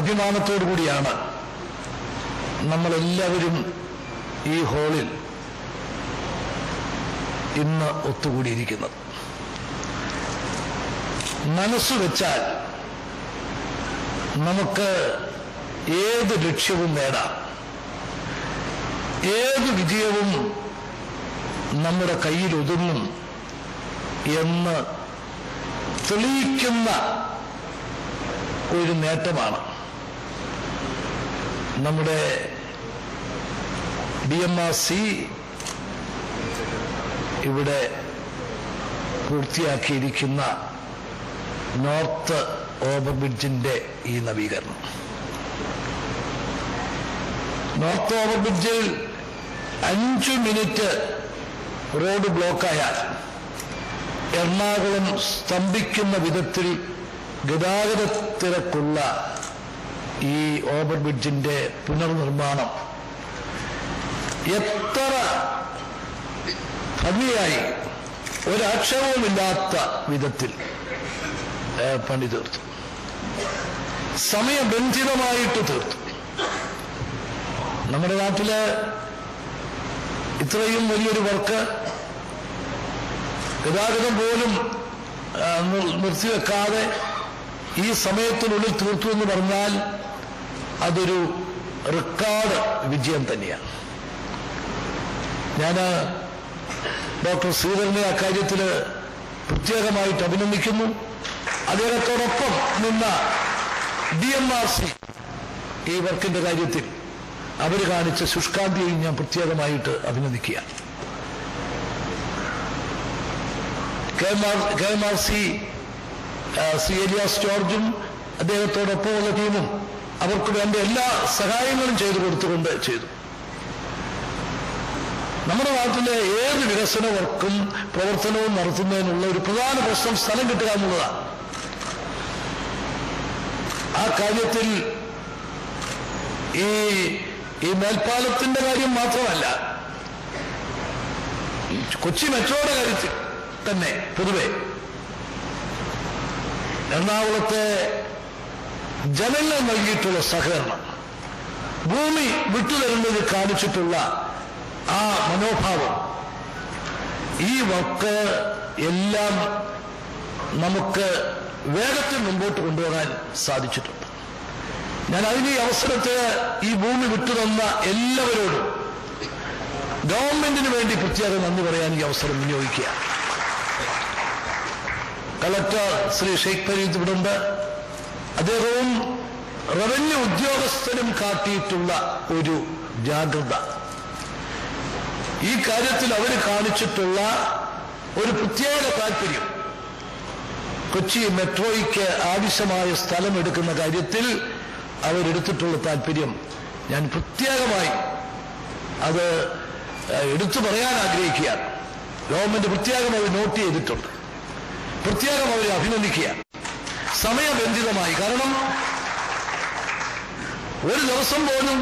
അഭിമാനത്തോടു കൂടിയാണ് നമ്മളെല്ലാവരും ഈ ഹാളിൽ ഇന്ന് ഒത്തുകൂടിയിരിക്കുന്നത്. മനസ്സ് വെച്ചാൽ നമുക്ക് ഏത് ലക്ഷ്യവും നേടാം, ഏത് വിജയവും നമ്മുടെ കയ്യിൽ ഒതുങ്ങും എന്ന് തെളിയിക്കുന്ന ഒരു നേട്ടമാണ് നമ്മുടെ DMRC ഇവിടെ പൂർത്തിയാക്കിയിരിക്കുന്ന നോർത്ത് ഓവർബ്രിഡ്ജിന്റെ ഈ നവീകരണം. നോർത്ത് ഓവർബ്രിഡ്ജിൽ 5 മിനിറ്റ് റോഡ് ബ്ലോക്കായാൽ എറണാകുളം സ്തംഭിക്കുന്ന വിധത്തിൽ ഗതാഗത തിരക്കുള്ള ഈ ഓവർബ്രിഡ്ജിന്റെ പുനർനിർമ്മാണം എത്ര ഭംഗിയായി ഒരാക്ഷേപവുമില്ലാത്ത വിധത്തിൽ പണി തീർത്തു, സമയബന്ധിതമായിട്ട് തീർത്തു. നമ്മുടെ നാട്ടില് ഇത്രയും വലിയൊരു വർക്ക് ഗതാഗതം പോലും നിർത്തിവെക്കാതെ ഈ സമയത്തിനുള്ളിൽ തീർത്തു എന്ന് പറഞ്ഞാൽ അതൊരു റെക്കോർഡ് വിജയം തന്നെയാണ്. ഞാൻ ഡോക്ടർ ശ്രീധരനെ അക്കാര്യത്തിൽ പ്രത്യേകമായിട്ട് അഭിനന്ദിക്കുന്നു. അദ്ദേഹത്തോടൊപ്പം നിന്ന DMRC ഈ വർക്കിന്റെ കാര്യത്തിൽ അവർ കാണിച്ച ശുഷ്കാന്തിയെയും ഞാൻ പ്രത്യേകമായിട്ട് അഭിനന്ദിക്കുക. KMRC ശ്രീ എലിയാസ് ജോർജും അദ്ദേഹത്തോടൊപ്പമുള്ള ടീമും അവർക്ക് വേണ്ട എല്ലാ സഹായങ്ങളും ചെയ്തു കൊടുത്തുകൊണ്ട് ചെയ്തു. നമ്മുടെ നാട്ടിലെ ഏത് വികസന വർക്കും പ്രവർത്തനവും നടത്തുന്നതിനുള്ള ഒരു പ്രധാന പ്രശ്നം സ്ഥലം കിട്ടുക എന്നുള്ളതാണ്. ആ കാര്യത്തിൽ ഈ മേൽപ്പാലത്തിന്റെ കാര്യം മാത്രമല്ല, കൊച്ചി മെട്രോയുടെ കാര്യത്തിൽ തന്നെ പൊതുവെ എറണാകുളത്തെ ജനങ്ങൾ നൽകിയിട്ടുള്ള സഹകരണം, ഭൂമി വിട്ടുതരുന്നതിൽ കാണിച്ചിട്ടുള്ള ആ മനോഭാവം, ഈ വർക്ക് എല്ലാം നമുക്ക് വേഗത്തിൽ മുമ്പോട്ട് കൊണ്ടുപോകാൻ സാധിച്ചിട്ടുണ്ട്. ഞാൻ അതിന് ഈ അവസരത്തെ ഈ ഭൂമി വിട്ടുതന്ന എല്ലാവരോടും ഗവൺമെന്റിന് വേണ്ടി പ്രത്യേകം നന്ദി പറയാൻ ഈ അവസരം വിനിയോഗിക്കുക. കളക്ടർ ശ്രീ ഷെയ്ഖ് ഫരീദ് ഇവിടുണ്ട്. അദ്ദേഹവും റവന്യൂ ഉദ്യോഗസ്ഥരും കാട്ടിയിട്ടുള്ള ഒരു ജാഗ്രത, ഈ കാര്യത്തിൽ അവർ കാണിച്ചിട്ടുള്ള ഒരു പ്രത്യേക താല്പര്യം, കൊച്ചി മെട്രോയ്ക്ക് ആവശ്യമായ സ്ഥലം എടുക്കുന്ന കാര്യത്തിൽ അവരെടുത്തിട്ടുള്ള താല്പര്യം ഞാൻ പ്രത്യേകമായി അത് എടുത്തു പറയാൻ ആഗ്രഹിക്കുകയാണ്. ഗവൺമെന്റ് പ്രത്യേകം അവർ നോട്ട് ചെയ്തിട്ടുണ്ട്, പ്രത്യേകം അവരെ അഭിനന്ദിക്കുക. സമയബന്ധിതമായി, കാരണം ഒരു ദിവസം പോലും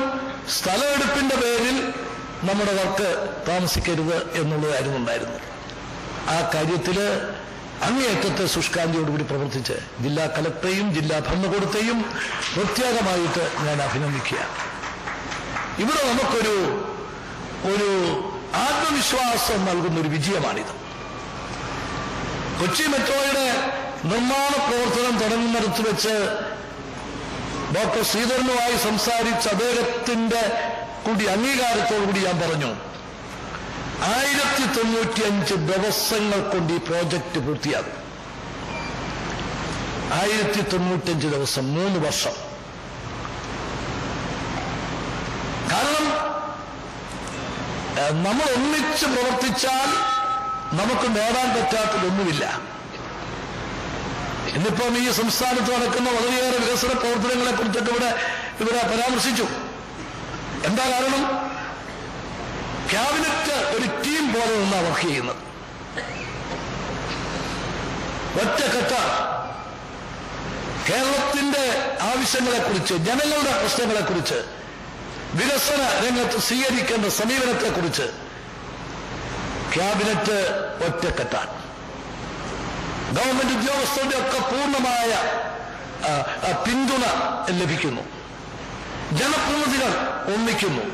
സ്ഥലമെടുപ്പിന്റെ പേരിൽ നമ്മുടെ വർക്ക് താമസിക്കരുത് എന്നുള്ളതായിരുന്നു ഉണ്ടായിരുന്നത്. ആ കാര്യത്തില് അങ്ങേയറ്റത്തെ ശുഷ്കാന്തിയോടുകൂടി പ്രവർത്തിച്ച് ജില്ലാ കലക്ടറെയും ജില്ലാ ഭരണകൂടത്തെയും പ്രത്യേകമായിട്ട് ഞാൻ അഭിനന്ദിക്കുക. ഇവിടെ നമുക്കൊരു ആത്മവിശ്വാസം നൽകുന്നൊരു വിജയമാണിത്. കൊച്ചി മെട്രോയുടെ നിർമ്മാണ പ്രവർത്തനം തുടങ്ങുന്നിടത്ത് വെച്ച് ഡോക്ടർ ശ്രീധരനുമായി സംസാരിച്ച അദ്ദേഹത്തിന്റെ കൂടി അംഗീകാരത്തോടുകൂടി ഞാൻ പറഞ്ഞു, 1095 ദിവസങ്ങൾ കൊണ്ട് ഈ പ്രോജക്റ്റ് പൂർത്തിയാകും. 1095 ദിവസം, 3 വർഷം. കാരണം നമ്മൾ ഒന്നിച്ച് പ്രവർത്തിച്ചാൽ നമുക്ക് നേടാൻ പറ്റാത്തതൊന്നുമില്ല. ഇന്നിപ്പം ഈ സംസ്ഥാനത്ത് നടക്കുന്ന വളരെയേറെ വികസന പ്രവർത്തനങ്ങളെ കുറിച്ചൊക്കെ ഇവിടെ പരാമർശിച്ചു. എന്താ കാരണം? ക്യാബിനറ്റ് ഒരു ടീം പോലെ നിന്നാണ് വർക്ക് ചെയ്യുന്നത്. ഒറ്റക്കെട്ട കേരളത്തിന്റെ ആവശ്യങ്ങളെക്കുറിച്ച്, ജനങ്ങളുടെ പ്രശ്നങ്ങളെക്കുറിച്ച്, വികസന രംഗത്ത് സ്വീകരിക്കേണ്ട സമീപനത്തെക്കുറിച്ച് ക്യാബിനറ്റ് ഒറ്റക്കെട്ടാണ്. ഗവൺമെന്റ് ഉദ്യോഗസ്ഥരുടെ ഒക്കെ പൂർണ്ണമായ പിന്തുണ ലഭിക്കുന്നു, ജനപ്രതിനിധികൾ ഒന്നിക്കുന്നു.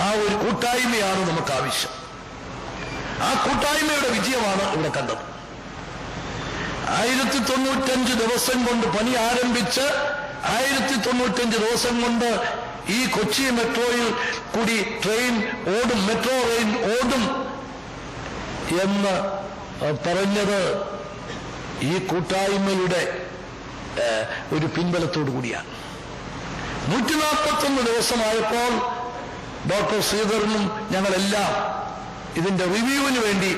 ആ ഒരു കൂട്ടായ്മയാണ് നമുക്ക് ആവശ്യം. ആ കൂട്ടായ്മയുടെ വിജയമാണ് ഇവിടെ കണ്ടത്. 1095 ദിവസം കൊണ്ട് പണി ആരംഭിച്ച് 1095 ദിവസം കൊണ്ട് ഈ കൊച്ചി മെട്രോയിൽ കൂടി ട്രെയിൻ ഓടും, മെട്രോ ട്രെയിൻ ഓടും എന്ന് പറഞ്ഞത് ഈ കൂട്ടായ്മയുടെ ഒരു പിൻബലത്തോടു കൂടിയാണ്. 141 ദിവസമായപ്പോൾ ഡോക്ടർ ശ്രീധരനും ഞങ്ങളെല്ലാം ഇതിന്റെ റിവ്യൂവിന് വേണ്ടി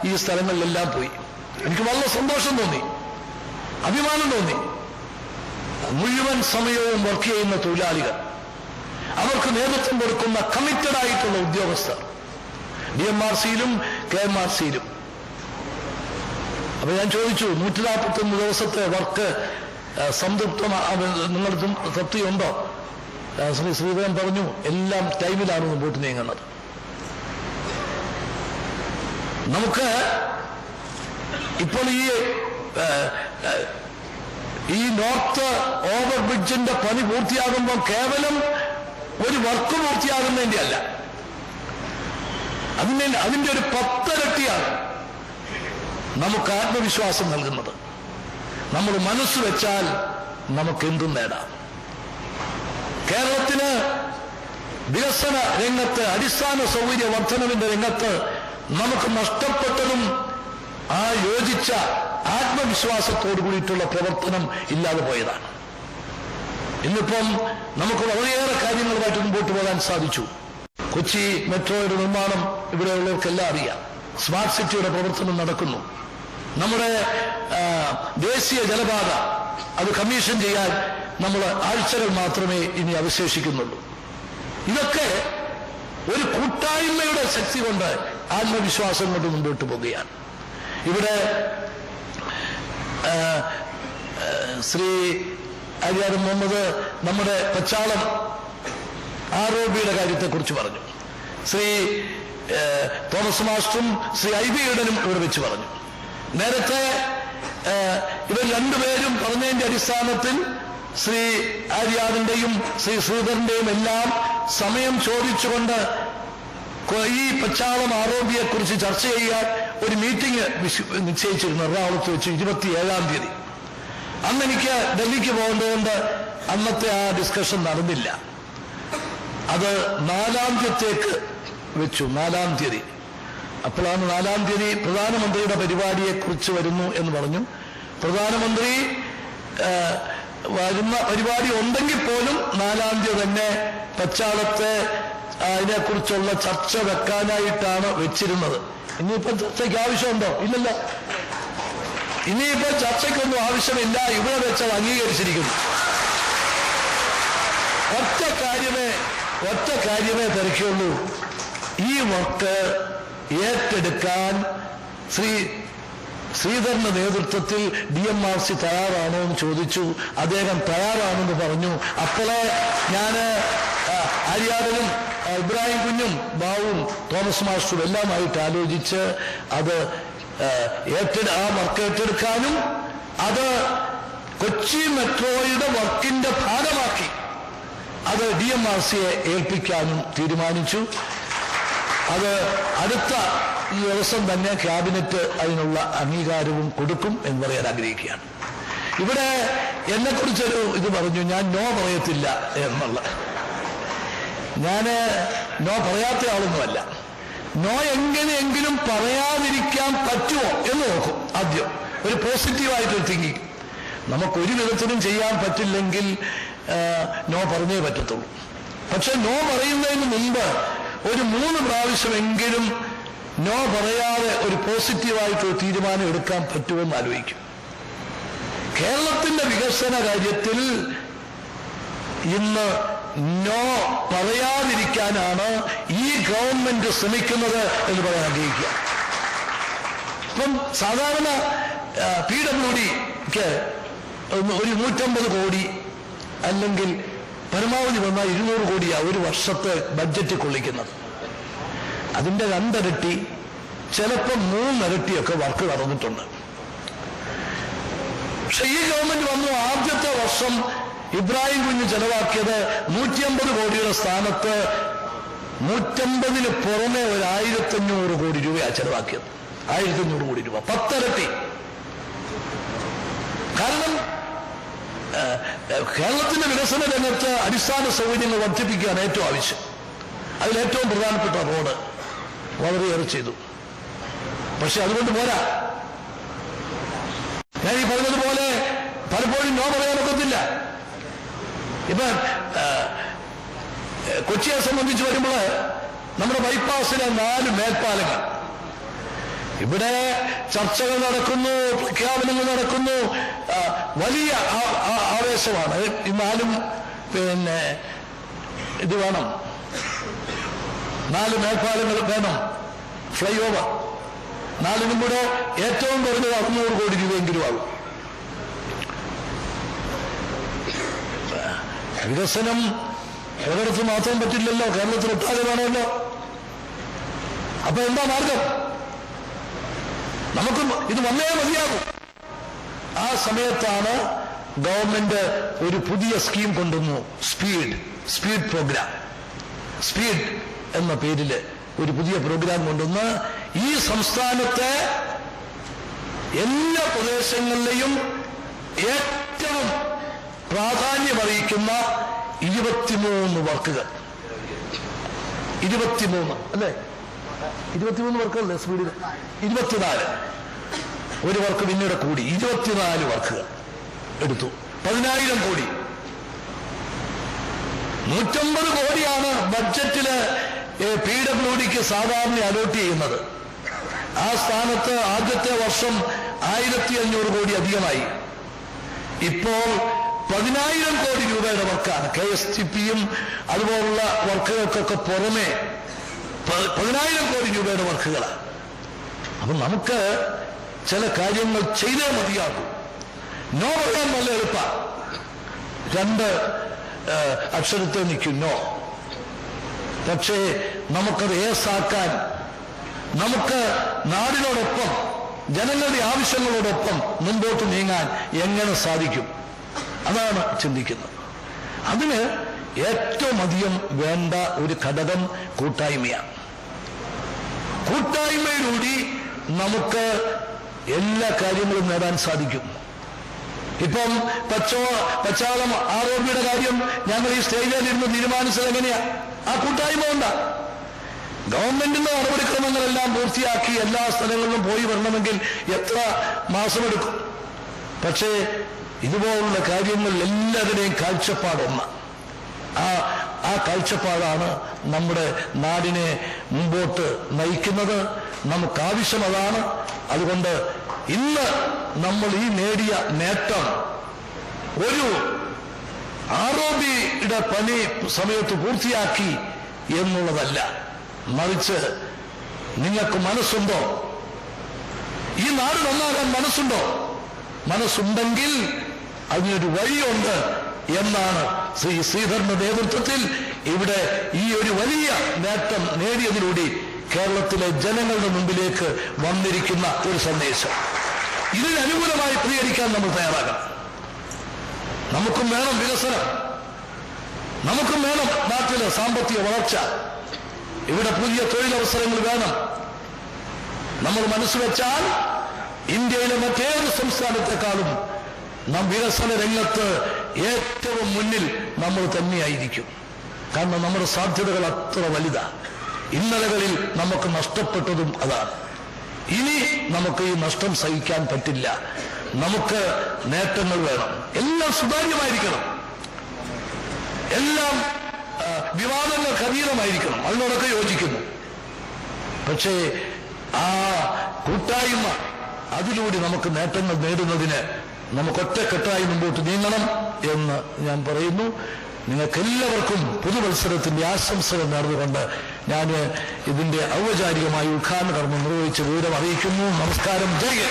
ഈ സ്ഥലങ്ങളിലെല്ലാം പോയി. എനിക്ക് വളരെ സന്തോഷം തോന്നി, അഭിമാനം തോന്നി. മുഴുവൻ സമയവും വർക്ക് ചെയ്യുന്ന തൊഴിലാളികൾ, അവർക്ക് നേതൃത്വം കൊടുക്കുന്ന കമ്മിറ്റഡ് ആയിട്ടുള്ള ഉദ്യോഗസ്ഥർ DMRCയിലും KMRCയിലും. അപ്പൊ ഞാൻ ചോദിച്ചു, 141 ദിവസത്തെ വർക്ക് നിങ്ങൾ തൃപ്തിയുണ്ടോ? ശ്രീ ശ്രീധരൻ പറഞ്ഞു, എല്ലാം ടൈമിലാണ് മുമ്പോട്ട് നീങ്ങുന്നത്. നമുക്ക് ഇപ്പോൾ ഈ നോർത്ത് ഓവർ ബ്രിഡ്ജിന്റെ പണി പൂർത്തിയാകുമ്പോൾ കേവലം ഒരു വർക്ക് പൂർത്തിയാകുന്നതിന്റെ അല്ല, അതിന്റെ ഒരു 10 ഇരട്ടിയാണ് നമുക്ക് ആത്മവിശ്വാസം നൽകുന്നത്. നമ്മൾ മനസ്സ് വെച്ചാൽ നമുക്ക് എന്തും നേടാം. കേരളത്തിന് വികസന രംഗത്ത്, അടിസ്ഥാന സൗകര്യ വർധനവിന്റെ രംഗത്ത് നമുക്ക് നഷ്ടപ്പെട്ടതും ആ യോജിച്ച ആത്മവിശ്വാസത്തോടു കൂടിയിട്ടുള്ള പ്രവർത്തനം ഇല്ലാതെ പോയതാണ്. ഇന്നിപ്പം നമുക്ക് വളരെയേറെ കാര്യങ്ങളുമായിട്ട് മുമ്പോട്ട് പോകാൻ സാധിച്ചു. കൊച്ചി മെട്രോയുടെ നിർമ്മാണം ഇവിടെയുള്ളവർക്കെല്ലാം അറിയാം. സ്മാർട്ട് സിറ്റിയുടെ പ്രവർത്തനം നടക്കുന്നു. നമ്മുടെ ദേശീയ ജലപാത അത് കമ്മീഷൻ ചെയ്യാൻ നമ്മൾ ആഴ്ചകൾ മാത്രമേ ഇനി അവശേഷിക്കുന്നുള്ളൂ. ഇതൊക്കെ ഒരു കൂട്ടായ്മയുടെ ശക്തി കൊണ്ട്, ആത്മവിശ്വാസം കൊണ്ട് മുമ്പോട്ട് പോകുകയാണ്. ഇവിടെ ശ്രീ ആര്യാട് മുഹമ്മദ് നമ്മുടെ പച്ചാളം ROBയുടെ കാര്യത്തെക്കുറിച്ച് പറഞ്ഞു. ശ്രീ തോമസ് മാസ്റ്ററും ശ്രീ IB ഈഡനും ഇവിടെ വെച്ച് പറഞ്ഞു. നേരത്തെ ഇവർ രണ്ടുപേരും പറഞ്ഞതിന്റെ അടിസ്ഥാനത്തിൽ ശ്രീ ആര്യാടിന്റെയും ശ്രീ ശ്രീധരന്റെയും എല്ലാം സമയം ചോദിച്ചുകൊണ്ട് ഈ പച്ചാളം ROBയെ കുറിച്ച് ചർച്ച ചെയ്യാൻ ഒരു മീറ്റിംഗ് നിശ്ചയിച്ചിരുന്നു എറണാകുളത്ത് വെച്ച് 27-ാം തീയതി. അന്ന് എനിക്ക് ഡൽഹിക്ക് പോകേണ്ടതുകൊണ്ട് അന്നത്തെ ആ ഡിസ്കഷൻ നടന്നില്ല. അത് 4-ാം തീയതിക്ക് വെച്ചു. 4-ാം തീയതി. അപ്പോഴാണ് 4-ാം തീയതി പ്രധാനമന്ത്രിയുടെ പരിപാടിയെക്കുറിച്ച് വരുന്നു എന്ന് പറഞ്ഞു. പ്രധാനമന്ത്രി വരുന്ന പരിപാടി ഉണ്ടെങ്കിൽ പോലും 4-ാം തീയതി തന്നെ പച്ചാളത്തെ അതിനെക്കുറിച്ചുള്ള ചർച്ച വെക്കാനായിട്ടാണ് വെച്ചിരുന്നത്. ഇനിയിപ്പം ചർച്ചയ്ക്ക് ആവശ്യമുണ്ടോ? ഇല്ലല്ലോ. ഇനിയിപ്പോൾ ചർച്ചയ്ക്കൊന്നും ആവശ്യമില്ല. ഇവിടെ വെച്ചത് അംഗീകരിച്ചിരിക്കുന്നു. ഒറ്റ കാര്യമേ തിരക്കുള്ളൂ. ഈ വർക്ക് ഏറ്റെടുക്കാൻ ശ്രീധരന്റെ നേതൃത്വത്തിൽ DMRC തയ്യാറാണോ എന്ന് ചോദിച്ചു. അദ്ദേഹം തയ്യാറാണെന്ന് പറഞ്ഞു. അപ്പോഴേ ഞാൻ ആര്യാടനും ഇബ്രാഹിം കുഞ്ഞും ബാവും തോമസ് മാസ്റ്ററും എല്ലാമായിട്ട് ആലോചിച്ച് അത് ആ വർക്ക് ഏറ്റെടുക്കാനും അത് കൊച്ചി മെട്രോയുടെ വർക്കിന്റെ ഭാഗമാക്കി അത് DMRCയെ ഏൽപ്പിക്കാനും തീരുമാനിച്ചു. അത് അടുത്ത ദിവസം തന്നെ ക്യാബിനറ്റ് അതിനുള്ള അംഗീകാരവും കൊടുക്കും എന്ന് പറയാൻ ആഗ്രഹിക്കുകയാണ്. ഇവിടെ എന്നെക്കുറിച്ചൊരു ഇത് പറഞ്ഞു, ഞാൻ നോ പറയത്തില്ല എന്നുള്ള. ഞാൻ നോ പറയാത്ത ആളൊന്നുമല്ല. നോ എങ്ങനെയെങ്കിലും പറയാതിരിക്കാൻ പറ്റുമോ എന്ന് നോക്കും ആദ്യം. ഒരു പോസിറ്റീവായിട്ടൊരു തിങ്കിങ്. നമുക്കൊരു വിധത്തിലും ചെയ്യാൻ പറ്റില്ലെങ്കിൽ നോ പറഞ്ഞേ പറ്റത്തുള്ളൂ. പക്ഷെ നോ പറയുന്നതിന് മുമ്പ് ഒരു 3 പ്രാവശ്യമെങ്കിലും നോ പറയാതെ ഒരു പോസിറ്റീവായിട്ടൊരു തീരുമാനം എടുക്കാൻ പറ്റുമെന്ന് ആലോചിക്കും. കേരളത്തിന്റെ വികസന കാര്യത്തിൽ ഇന്ന് നോ പറയാതിരിക്കാനാണ് ഈ ഗവൺമെന്റ് ശ്രമിക്കുന്നത് എന്ന് പറയാൻ ആഗ്രഹിക്കുക. ഇപ്പം സാധാരണ PWDക്ക് ഒരു 150 കോടി അല്ലെങ്കിൽ പരമാവധി വന്നാൽ 200 കോടിയാണ് ഒരു വർഷത്തെ ബഡ്ജറ്റ് കൊള്ളിക്കുന്നത്. അതിന്റെ 2 ഇരട്ടി, ചിലപ്പോൾ 3 ഇരട്ടിയൊക്കെ വർക്ക് നടന്നിട്ടുണ്ട്. പക്ഷെ ഈ ഗവൺമെന്റ് വന്നു ആദ്യത്തെ വർഷം ഇബ്രാഹിം കുഞ്ഞ് ചെലവാക്കിയത് 150 കോടിയുടെ സ്ഥാനത്ത് 150-ന് പുറമെ ഒരു 1500 കോടി രൂപയാണ് ചെലവാക്കിയത്. 1500 കോടി രൂപ, 10 ഇരട്ടി. കാരണം കേരളത്തിന്റെ വികസന രംഗത്ത് അടിസ്ഥാന സൗകര്യങ്ങൾ വർദ്ധിപ്പിക്കുകയാണ് ഏറ്റവും ആവശ്യം. അതിലേറ്റവും പ്രധാനപ്പെട്ട റോഡ് വളരെയേറെ ചെയ്തു. പക്ഷെ അതുകൊണ്ട് പോരാ. ഞാൻ ഈ പറഞ്ഞതുപോലെ പലപ്പോഴും നോ പറയാനൊക്കത്തില്ല. ഇപ്പൊ കൊച്ചിയെ സംബന്ധിച്ച് വരുമ്പോൾ നമ്മുടെ ബൈപ്പാസിലെ 4 മേൽപ്പാലങ്ങൾ, ഇവിടെ ചർച്ചകൾ നടക്കുന്നു, പ്രഖ്യാപനങ്ങൾ നടക്കുന്നു, വലിയ ആവേശമാണ്. ഈ 4 ഇത് വേണം, 4 മേൽപ്പാലങ്ങൾ വേണം, ഫ്ലൈ ഓവർ. 4-നും കൂടെ ഏറ്റവും കുറഞ്ഞത് 600 കോടി രൂപയെങ്കിലും ആകും. വികസനം ഒരിടത്ത് മാത്രം പറ്റില്ലല്ലോ, കേരളത്തിൽ ഒട്ടാകെ വേണമല്ലോ. അപ്പൊ എന്താ മാർഗം? നമുക്ക് ഇത് വന്നേ മതിയാകും. ആ സമയത്താണ് ഗവൺമെന്റ് ഒരു പുതിയ സ്കീം കൊണ്ടുവന്നു, സ്പീഡ് പ്രോഗ്രാം. സ്പീഡ് എന്ന പേരിൽ ഒരു പുതിയ പ്രോഗ്രാം കൊണ്ടുവന്ന് ഈ സംസ്ഥാനത്തെ എല്ലാ പ്രദേശങ്ങളിലെയും ഏറ്റവും പ്രാധാന്യമറിയിക്കുന്ന 23 വർക്കുകൾ, 23 അല്ലേ, 23 വർക്കുകളല്ലേ സ്പീഡിൽ, 24 ഒരു വർക്ക് പിന്നീട് കൂടി 24 വർക്കുകൾ എടുത്തു. 10,000 കോടി, 150 കോടിയാണ് ബഡ്ജറ്റില് PWDക്ക് സാധാരണ അലോട്ട് ചെയ്യുന്നത്. ആ സ്ഥാനത്ത് ആദ്യത്തെ വർഷം 1500 കോടി അധികമായി. ഇപ്പോൾ 10,000 കോടി രൂപയുടെ വർക്കാണ്. KSTPയും അതുപോലുള്ള വർക്കുകൾക്കൊക്കെ പുറമെ 10,000 കോടി രൂപയുടെ വർക്കുകളാണ്. അപ്പൊ നമുക്ക് ചില കാര്യങ്ങൾ ചെയ്തേ മതിയാകും. നോ പറയാൻ നല്ല എളുപ്പമാണ്. 2 അക്ഷരത്തെ നിൽക്കും നോ. പക്ഷേ നമുക്കത് ഏസാക്കാൻ, നമുക്ക് നാടിനോടൊപ്പം ജനങ്ങളുടെ ആവശ്യങ്ങളോടൊപ്പം മുമ്പോട്ട് നീങ്ങാൻ എങ്ങനെ സാധിക്കും? അതാണ് ചിന്തിക്കുന്നത്. അതിന് ഏറ്റവും അധികം വേണ്ട ഒരു ഘടകം കൂട്ടായ്മയാണ്. കൂട്ടായ്മയിലൂടെ നമുക്ക് എല്ലാ കാര്യങ്ങളും നേടാൻ സാധിക്കും. ഇപ്പം പച്ചാളം ആരോഗ്യയുടെ കാര്യം ഞങ്ങൾ ഈ സ്റ്റേജിൽ ഇരുന്ന് തീരുമാനിച്ചത് എങ്ങനെയാ? ആ കൂട്ടായ്മ ഉണ്ടാ. ഗവൺമെന്റിന്റെ നടപടിക്രമങ്ങളെല്ലാം പൂർത്തിയാക്കി എല്ലാ സ്ഥലങ്ങളിലും പോയി വരണമെങ്കിൽ എത്ര മാസമെടുക്കും? പക്ഷേ ഇതുപോലുള്ള കാര്യങ്ങളിൽ എല്ലാവരുടെയും കാഴ്ചപ്പാടൊന്ന്. ആ കാഴ്ചപ്പാടാണ് നമ്മുടെ നാടിനെ മുമ്പോട്ട് നയിക്കുന്നത്. നമുക്കാവശ്യം അതാണ്. അതുകൊണ്ട് ഇന്ന് നമ്മൾ ഈ നേടിയ നേട്ടം ഒരു ROBയുടെ പണി സമയത്ത് പൂർത്തിയാക്കി എന്നുള്ളതല്ല, മറിച്ച് നിങ്ങൾക്ക് മനസ്സുണ്ടോ? ഈ നാട് നന്നാകാൻ മനസ്സുണ്ടോ? മനസ്സുണ്ടെങ്കിൽ അതിനൊരു വഴിയുണ്ട് എന്നാണ് ശ്രീ ശ്രീധരന്റെ നേതൃത്വത്തിൽ ഇവിടെ ഈ ഒരു വലിയ നേട്ടം നേടിയതിലൂടെ കേരളത്തിലെ ജനങ്ങളുടെ മുമ്പിലേക്ക് വന്നിരിക്കുന്ന ഒരു സന്ദേശം. ഇതിന് അനുകൂലമായി പ്രതികരിക്കാൻ നമ്മൾ തയ്യാറാകണം. നമുക്കും വേണം വികസനം, നമുക്കും വേണം നാട്ടിലെ സാമ്പത്തിക വളർച്ച, ഇവിടെ പുതിയ തൊഴിലവസരങ്ങൾ വേണം. നമ്മൾ മനസ്സുവെച്ചാൽ ഇന്ത്യയിലെ മറ്റേത് സംസ്ഥാനത്തെക്കാളും നാം വികസന രംഗത്ത് ഏറ്റവും മുന്നിൽ നമ്മൾ തന്നെയായിരിക്കും. കാരണം നമ്മുടെ സാധ്യതകൾ അത്ര വലുതാണ്. ഇന്നലകളിൽ നമുക്ക് നഷ്ടപ്പെട്ടതും അതാണ്. ഇനി നമുക്ക് ഈ നഷ്ടം സഹിക്കാൻ പറ്റില്ല. നമുക്ക് നേട്ടങ്ങൾ വേണം. എല്ലാം സുതാര്യമായിരിക്കണം, എല്ലാം വിവാദങ്ങൾക്ക് അതീതമായിരിക്കണം. അതിനോടൊക്കെ യോജിക്കുന്നു. പക്ഷേ ആ കൂട്ടായ്മ, അതിലൂടെ നമുക്ക് നേട്ടങ്ങൾ നേടുന്നതിന് നമുക്ക് ഒറ്റക്കെട്ടായി മുമ്പോട്ട് നീങ്ങണം എന്ന് ഞാൻ പറയുന്നു. നിങ്ങൾക്കെല്ലാവർക്കും പുതുവത്സരത്തിന്റെ ആശംസകൾ നേർന്നുകൊണ്ട് ഞാൻ ഇതിന്റെ ഔപചാരികമായ ഉദ്ഘാടന കർമ്മം നിർവഹിച്ച് വിവരം അറിയിക്കുന്നു. നമസ്കാരം. ജയ്.